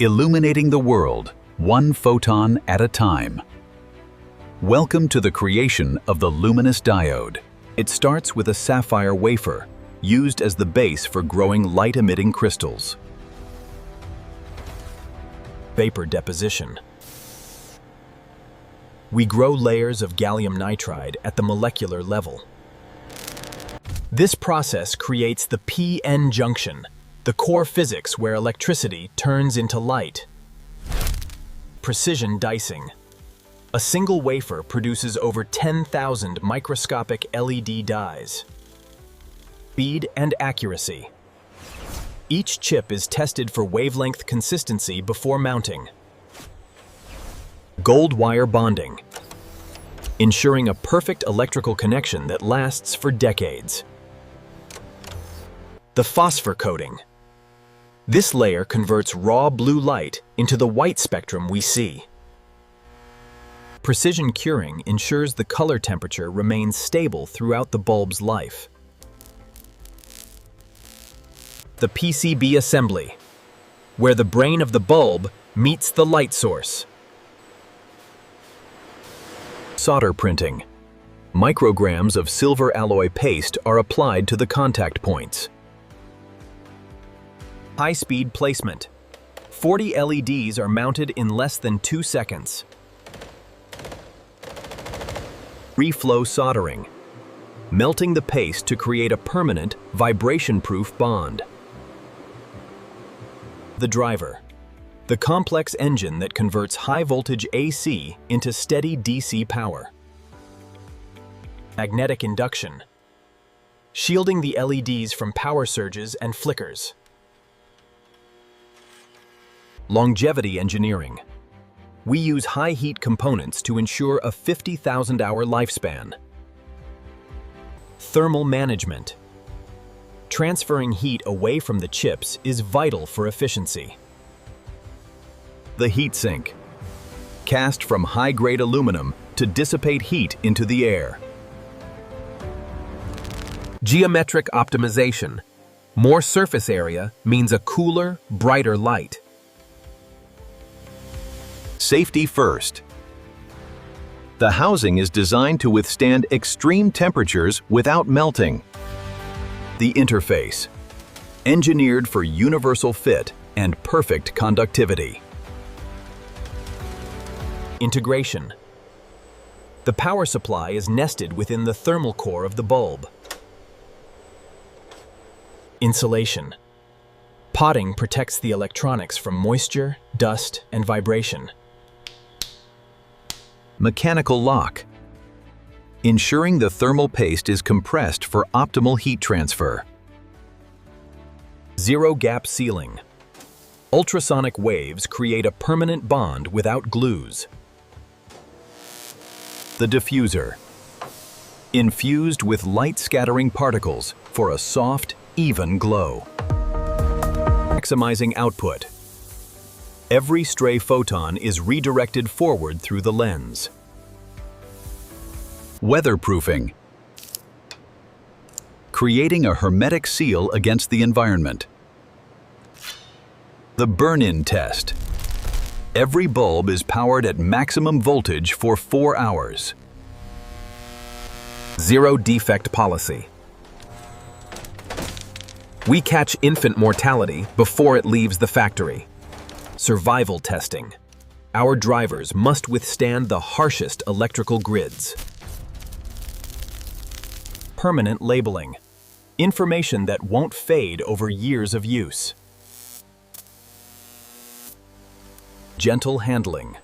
illuminating the world, one photon at a time. Welcome to the creation of the luminous diode. It starts with a sapphire wafer, used as the base for growing light-emitting crystals. Vapor deposition. We grow layers of gallium nitride at the molecular level. This process creates the p-n junction, the core physics where electricity turns into light. Precision dicing. A single wafer produces over 10,000 microscopic LED dyes. Speed and accuracy. Each chip is tested for wavelength consistency before mounting. Gold wire bonding, ensuring a perfect electrical connection that lasts for decades. The phosphor coating. This layer converts raw blue light into the white spectrum we see. Precision curing ensures the color temperature remains stable throughout the bulb's life. The PCB assembly, where the brain of the bulb meets the light source. Solder printing. Micrograms of silver alloy paste are applied to the contact points. High-speed placement. 40 LEDs are mounted in less than 2 seconds. Reflow soldering. Melting the paste to create a permanent, vibration-proof bond. The driver. The complex engine that converts high-voltage AC into steady DC power. Magnetic induction. Shielding the LEDs from power surges and flickers. Longevity engineering. We use high-heat components to ensure a 50,000-hour lifespan. Thermal management. Transferring heat away from the chips is vital for efficiency. The heat sink. Cast from high-grade aluminum to dissipate heat into the air. Geometric optimization. More surface area means a cooler, brighter light. Safety first. The housing is designed to withstand extreme temperatures without melting. The interface. Engineered for universal fit and perfect conductivity. Integration. The power supply is nested within the thermal core of the bulb. Insulation. Potting protects the electronics from moisture, dust, and vibration. Mechanical lock. Ensuring the thermal paste is compressed for optimal heat transfer. Zero-gap sealing. Ultrasonic waves create a permanent bond without glues. The diffuser. Infused with light-scattering particles for a soft, even glow. Maximizing output. Every stray photon is redirected forward through the lens. Weatherproofing. Creating a hermetic seal against the environment. The burn-in test. Every bulb is powered at maximum voltage for 4 hours. Zero defect policy. We catch infant mortality before it leaves the factory. Survival testing. Our drivers must withstand the harshest electrical grids. Permanent labeling. Information that won't fade over years of use. Gentle handling.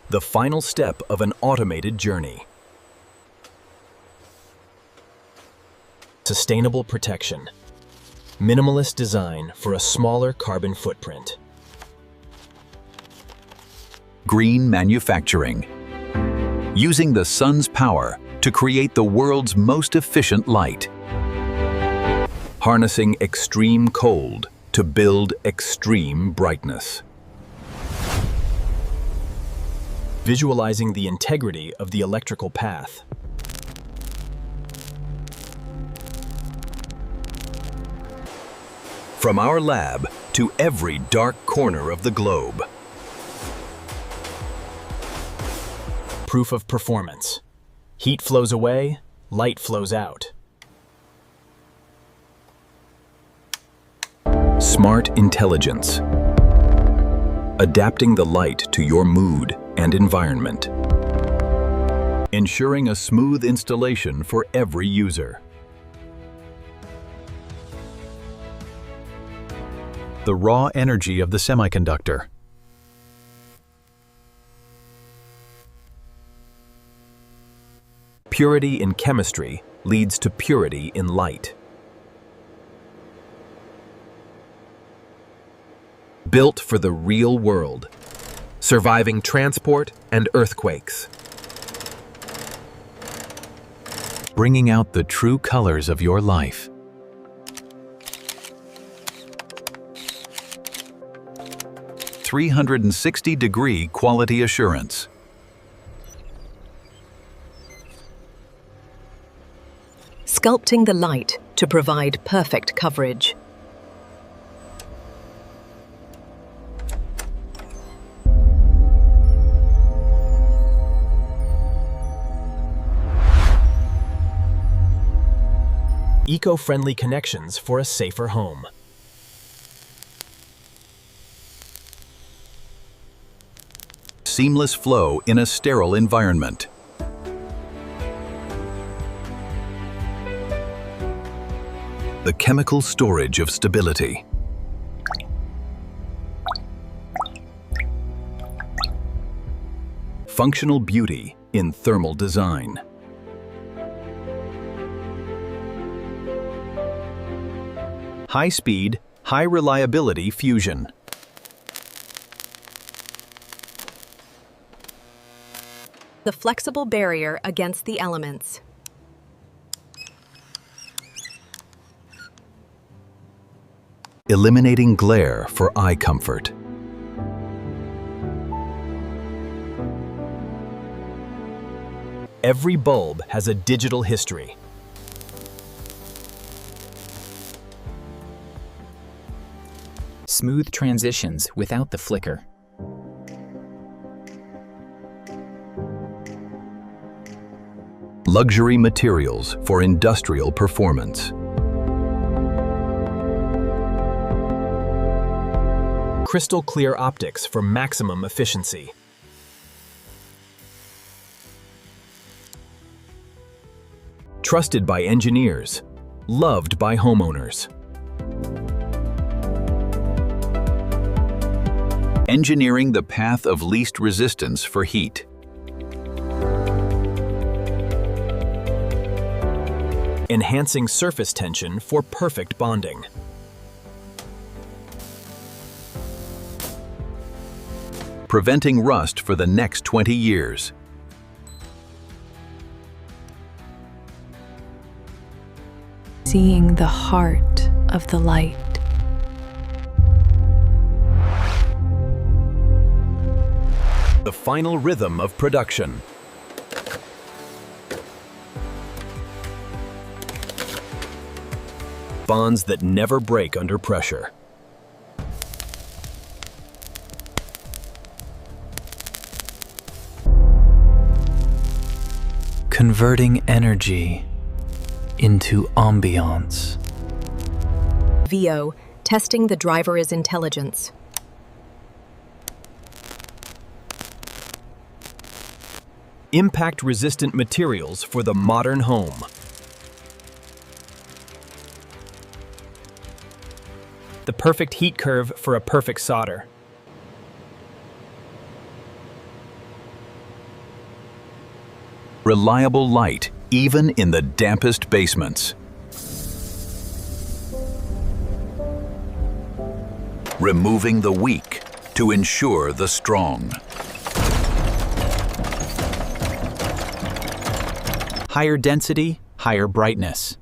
The final step of an automated journey. Sustainable protection. Minimalist design for a smaller carbon footprint. Green manufacturing. Using the sun's power to create the world's most efficient light. Harnessing extreme cold to build extreme brightness. Visualizing the integrity of the electrical path. From our lab to every dark corner of the globe. Proof of performance. Heat flows away, light flows out. Smart intelligence. Adapting the light to your mood and environment. Ensuring a smooth installation for every user. The raw energy of the semiconductor. Purity in chemistry leads to purity in light. Built for the real world, surviving transport and earthquakes. Bringing out the true colors of your life. "360-degree quality assurance." Sculpting the light to provide perfect coverage. Eco-friendly connections for a safer home. Seamless flow in a sterile environment. The chemical storage of stability. Functional beauty in thermal design. High-speed, high-reliability fusion. The flexible barrier against the elements. Eliminating glare for eye comfort. Every bulb has a digital history. Smooth transitions without the flicker. Luxury materials for industrial performance. Crystal clear optics for maximum efficiency. Trusted by engineers, loved by homeowners. Engineering the path of least resistance for heat. Enhancing surface tension for perfect bonding. Preventing rust for the next 20 years. Seeing the heart of the light. The final rhythm of production. Bonds that never break under pressure. Converting energy into ambiance. VO, testing the driver's intelligence. Impact-resistant materials for the modern home. The perfect heat curve for a perfect solder. Reliable light, even in the dampest basements. Removing the weak to ensure the strong. Higher density, higher brightness.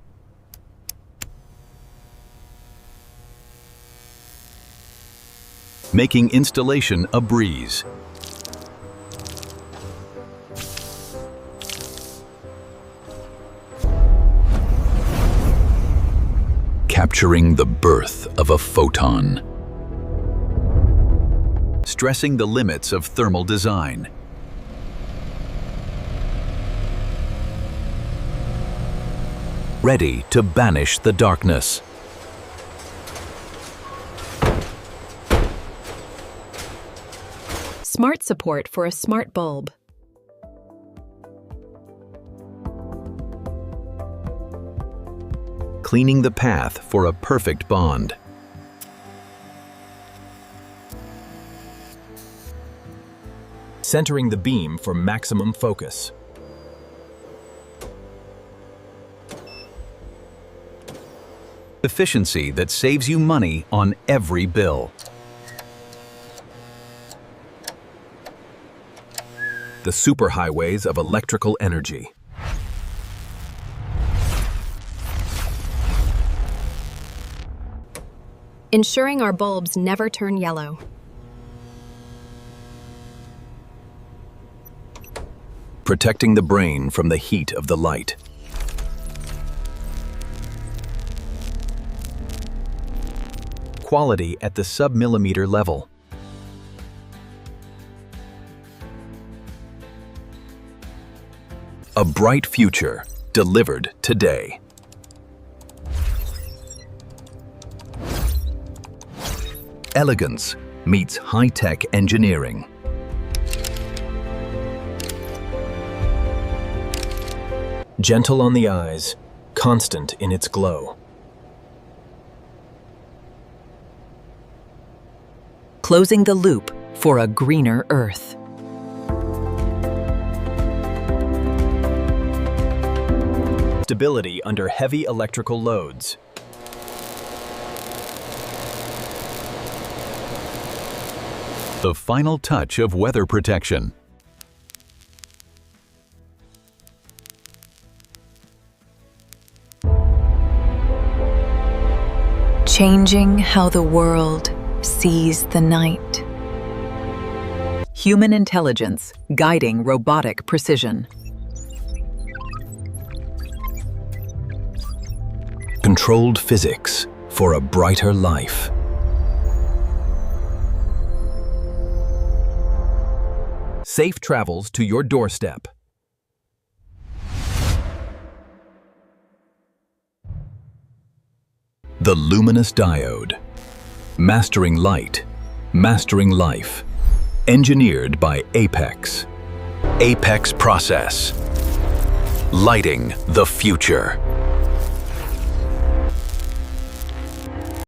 Making installation a breeze. Capturing the birth of a photon. stressing the limits of thermal design. Ready to banish the darkness. Smart support for a smart bulb. Cleaning the path for a perfect bond. Centering the beam for maximum focus. Efficiency that saves you money on every bill. The superhighways of electrical energy. Ensuring our bulbs never turn yellow. Protecting the brain from the heat of the light. Quality at the sub-millimeter level. A bright future delivered today. Elegance meets high-tech engineering. Gentle on the eyes, constant in its glow. Closing the loop for a greener Earth. Stability under heavy electrical loads. The final touch of weather protection. Changing how the world sees the night. Human intelligence guiding robotic precision. Controlled physics for a brighter life. Safe travels to your doorstep. The luminous diode. Mastering light, mastering life. Engineered by Apex. Apex process. Lighting the future.